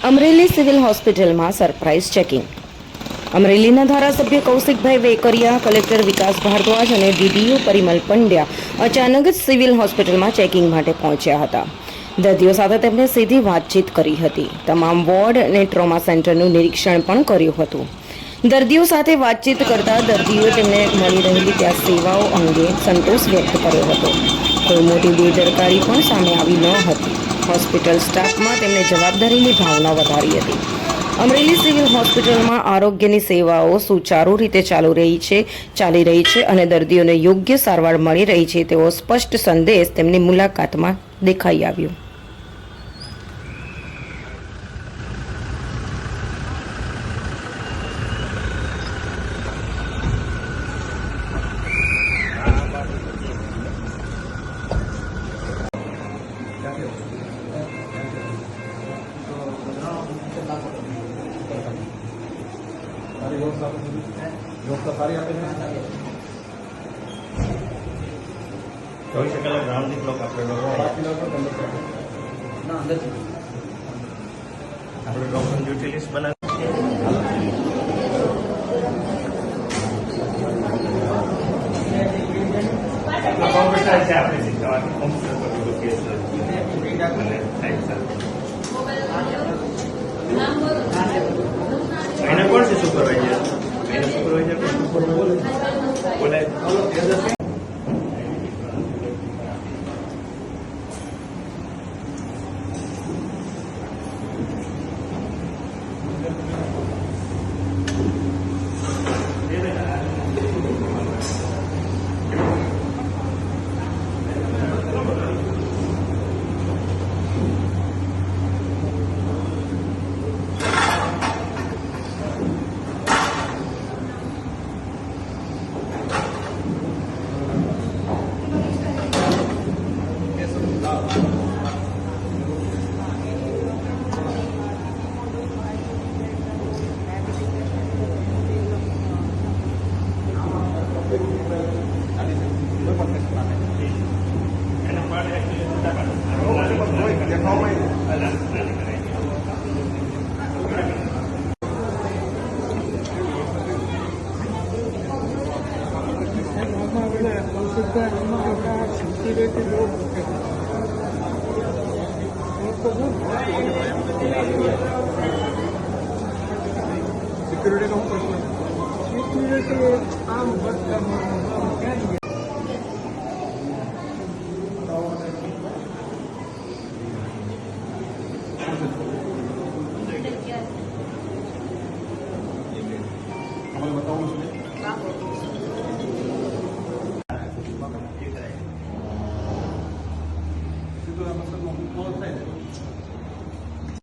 Amreli civil હોસ્પિટલમાં surprise checking. અમરેલીના ધારાસભ્ય કૌશિકભાઈ વેકરિયા, કલેક્ટર વિકાસ ભારદ્વાજ અને ડીડીઓ પરિમલ પંડ્યા અચાનક જ સિવિલ હોસ્પિટલમાં ચેકિંગ માટે પહોંચ્યા હતા. દર્દીઓ સાથે તેમણે સીધી વાતચીત કરી હતી. તમામ વોર્ડ અને ટ્રોમા સેન્ટરનું નિરીક્ષણ પણ કર્યું હતું. દર્દીઓ સાથે વાતચીત કરતા દર્દીઓએ તેમને મળી રહેલી ત્યાં સેવાઓ અંગે સંતોષ વ્યક્ત કર્યો હતો. કોઈ મોટી બેદરકારી પણ સામે આવી ન હતી. હોસ્પિટલ સ્ટાફમાં તેમણે જવાબદારીની ભાવના વધારી હતી. અમરેલી સિવિલ હોસ્પિટલમાં આરોગ્યની સેવાઓ સુચારુ રીતે ચાલી રહી છે અને દર્દીઓને યોગ્ય સારવાર મળી રહી છે તેવો સ્પષ્ટ સંદેશ તેમની મુલાકાતમાં દેખાઈ આવ્યો. ચોવીસ કલાક રાઉન્ડ ની ક્લોક આપણે ડોક્ટર ડ્યુટી લિસ્ટ બનાવી કોમ્પ્યુટર છે આપણે કોમ્પ્યુટર એને કોણ છે સુપરવાઇઝર? એને સુપરવાઇઝર બોલે सिक्योरिटी का प्रश्न सिक्योरिटी आम बताओ